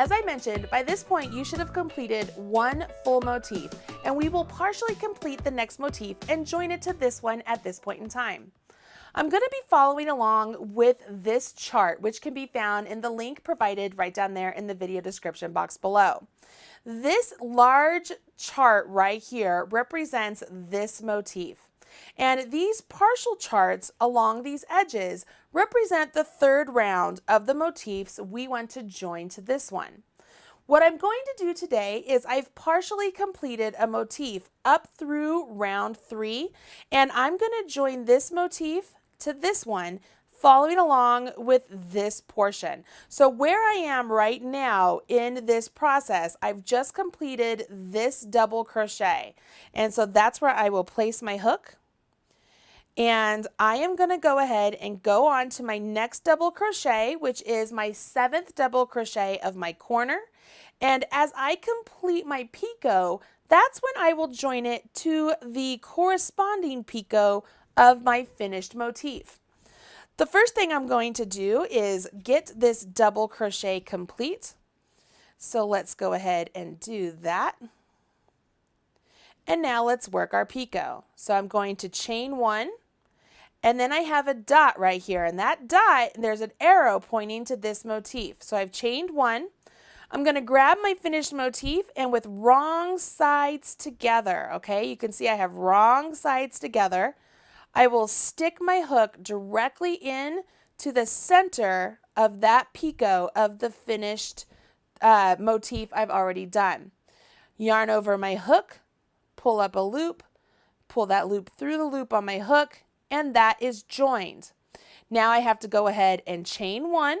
as I mentioned, by this point you should have completed one full motif, and we will partially complete the next motif and join it to this one at this point in time. I'm going to be following along with this chart, which can be found in the link provided right down there in the video description box below. This large chart right here represents this motif. And these partial charts along these edges represent the third round of the motifs we want to join to this one. What I'm going to do today is I've partially completed a motif up through round 3, and I'm going to join this motif to this one, following along with this portion. So where I am right now in this process, I've just completed this double crochet. And so that's where I will place my hook. And I am going to go ahead and go on to my next double crochet, which is my 7th double crochet of my corner. And as I complete my picot, that's when I will join it to the corresponding picot of my finished motif. The first thing I'm going to do is get this double crochet complete. So let's go ahead and do that. And now let's work our picot. So I'm going to chain 1, and then I have a dot right here, and that dot, there's an arrow pointing to this motif. So I've chained 1. I'm going to grab my finished motif, and with wrong sides together, okay, you can see I have wrong sides together, I will stick my hook directly in to the center of that picot of the finished motif I've already done. Yarn over my hook, pull up a loop, pull that loop through the loop on my hook, and that is joined. Now I have to go ahead and chain 1,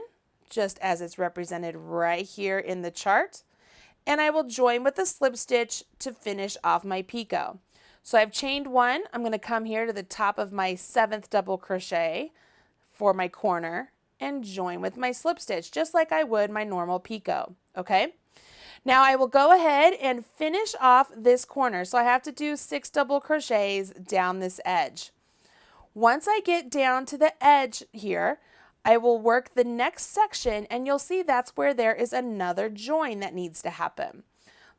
just as it's represented right here in the chart, and I will join with a slip stitch to finish off my picot. So I've chained 1, I'm going to come here to the top of my 7th double crochet for my corner and join with my slip stitch, just like I would my normal picot, okay? Now I will go ahead and finish off this corner. So I have to do 6 double crochets down this edge. Once I get down to the edge here, I will work the next section, and you'll see that's where there is another join that needs to happen.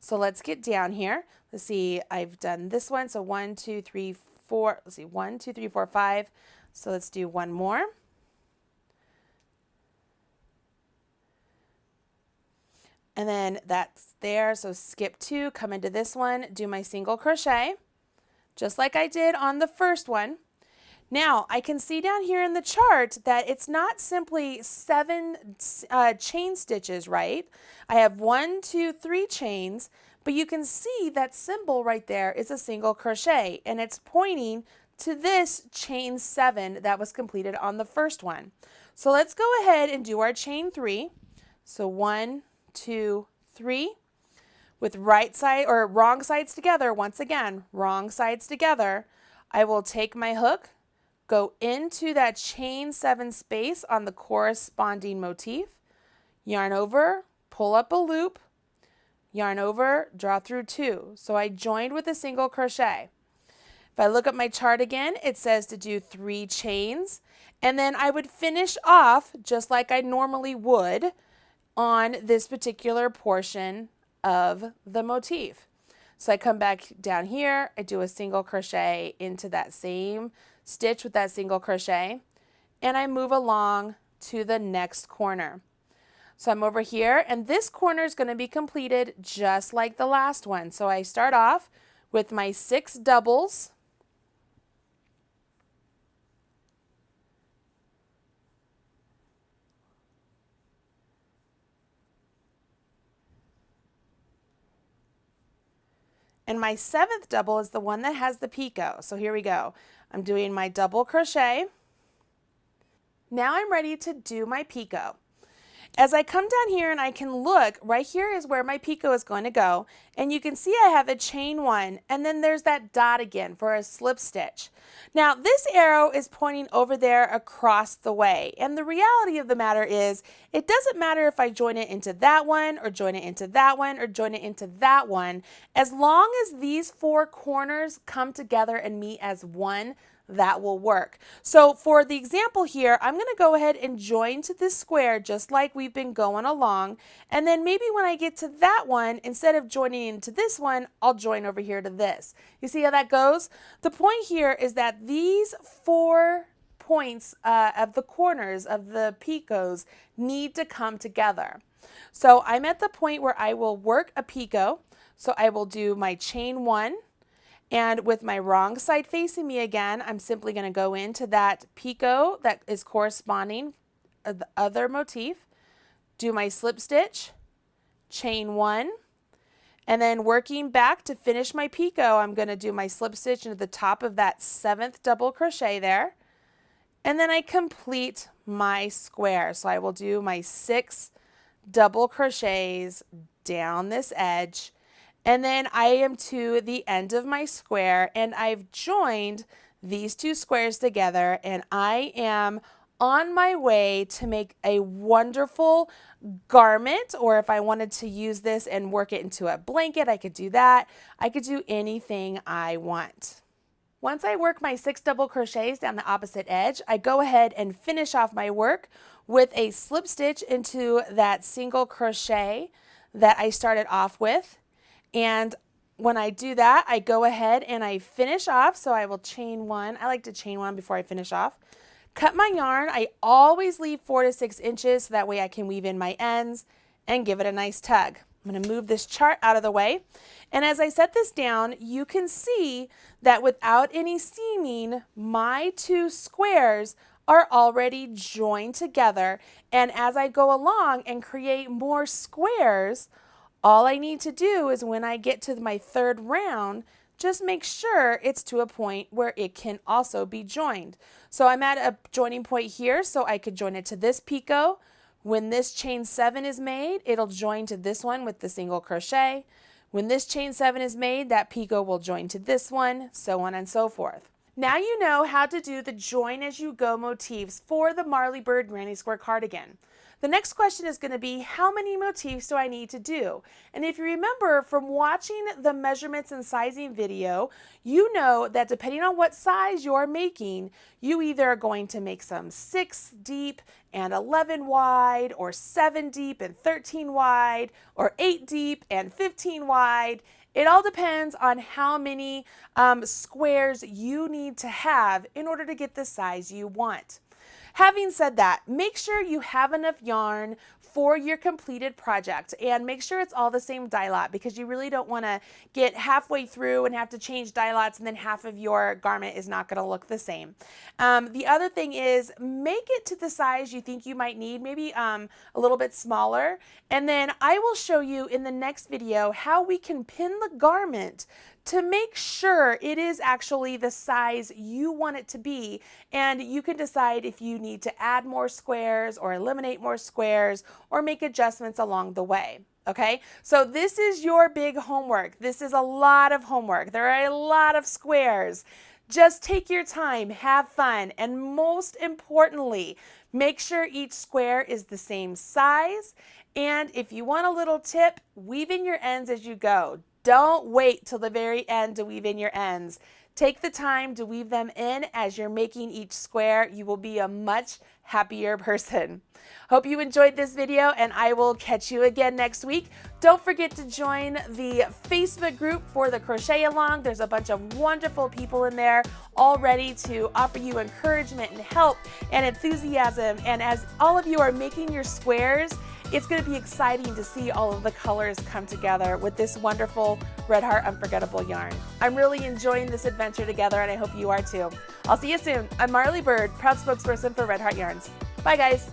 So let's get down here. Let's see, I've done this one. So 1, 2, 3, 4, let's see, 1, 2, 3, 4, 5. So let's do one more. And then that's there. So skip 2, come into this one, do my single crochet, just like I did on the first one. Now I can see down here in the chart that it's not simply 7 chain stitches, right? I have 1, 2, 3 chains, but you can see that symbol right there is a single crochet, and it's pointing to this chain 7 that was completed on the first one. So let's go ahead and do our chain 3. So 1, 2, 3, with right side or wrong sides together. Once again, wrong sides together. I will take my hook, go into that chain 7 space on the corresponding motif, yarn over, pull up a loop, yarn over, draw through 2. So I joined with a single crochet. If I look at my chart again, it says to do 3 chains, and then I would finish off just like I normally would on this particular portion of the motif. So I come back down here, I do a single crochet into that same stitch with that single crochet, and I move along to the next corner. So I'm over here, and this corner is going to be completed just like the last one. So I start off with my 6 doubles, and my 7th double is the one that has the picot. So here we go. I'm doing my double crochet. Now I'm ready to do my picot. As I come down here and I can look, right here is where my picot is going to go, and you can see I have a chain 1, and then there's that dot again for a slip stitch. Now this arrow is pointing over there across the way, and the reality of the matter is it doesn't matter if I join it into that one or join it into that one or join it into that one. As long as these 4 corners come together and meet as one, that will work. So for the example here, I'm going to go ahead and join to this square just like we've been going along. And then maybe when I get to that one, instead of joining into this one, I'll join over here to this. You see how that goes? The point here is that these 4 points of the corners of the picots need to come together. So I'm at the point where I will work a picot. So I will do my chain 1. And with my wrong side facing me again, I'm simply going to go into that picot that is corresponding the other motif, do my slip stitch, chain 1, and then working back to finish my picot, I'm going to do my slip stitch into the top of that 7th double crochet there, and then I complete my square. So I will do my 6 double crochets down this edge. And then I am to the end of my square and I've joined these 2 squares together and I am on my way to make a wonderful garment, or if I wanted to use this and work it into a blanket, I could do that. I could do anything I want. Once I work my 6 double crochets down the opposite edge, I go ahead and finish off my work with a slip stitch into that single crochet that I started off with. And when I do that, I go ahead and I finish off. So I will chain 1. I like to chain 1 before I finish off. Cut my yarn. I always leave 4 to 6 inches so that way I can weave in my ends and give it a nice tug. I'm going to move this chart out of the way. And as I set this down, you can see that without any seaming, my 2 squares are already joined together. And as I go along and create more squares, all I need to do is when I get to my 3rd round, just make sure it's to a point where it can also be joined. So I'm at a joining point here, so I could join it to this picot. When this chain 7 is made, it'll join to this one with the single crochet. When this chain 7 is made, that picot will join to this one, so on and so forth. Now you know how to do the join as you go motifs for the Marley Bird Granny Square cardigan. The next question is going to be, how many motifs do I need to do? And if you remember from watching the measurements and sizing video, you know that depending on what size you're making, you either are going to make some 6 deep and 11 wide, or 7 deep and 13 wide, or 8 deep and 15 wide. It all depends on how many squares you need to have in order to get the size you want. Having said that, make sure you have enough yarn for your completed project and make sure it's all the same dye lot, because you really don't want to get halfway through and have to change dye lots and then half of your garment is not going to look the same. The other thing is, make it to the size you think you might need, maybe a little bit smaller, and then I will show you in the next video how we can pin the garment to make sure it is actually the size you want it to be, and you can decide if you need to add more squares or eliminate more squares or make adjustments along the way. Okay, so this is your big homework. This is a lot of homework. There are a lot of squares. Just take your time, have fun, and most importantly, make sure each square is the same size. And if you want a little tip, weave in your ends as you go. Don't wait till the very end to weave in your ends. Take the time to weave them in as you're making each square. You will be a much happier person. Hope you enjoyed this video, and I will catch you again next week. Don't forget to join the Facebook group for the Crochet Along. There's a bunch of wonderful people in there all ready to offer you encouragement and help and enthusiasm. And as all of you are making your squares, it's going to be exciting to see all of the colors come together with this wonderful Red Heart Unforgettable yarn. I'm really enjoying this adventure together, and I hope you are too. I'll see you soon. I'm Marley Bird, proud spokesperson for Red Heart Yarns. Bye guys.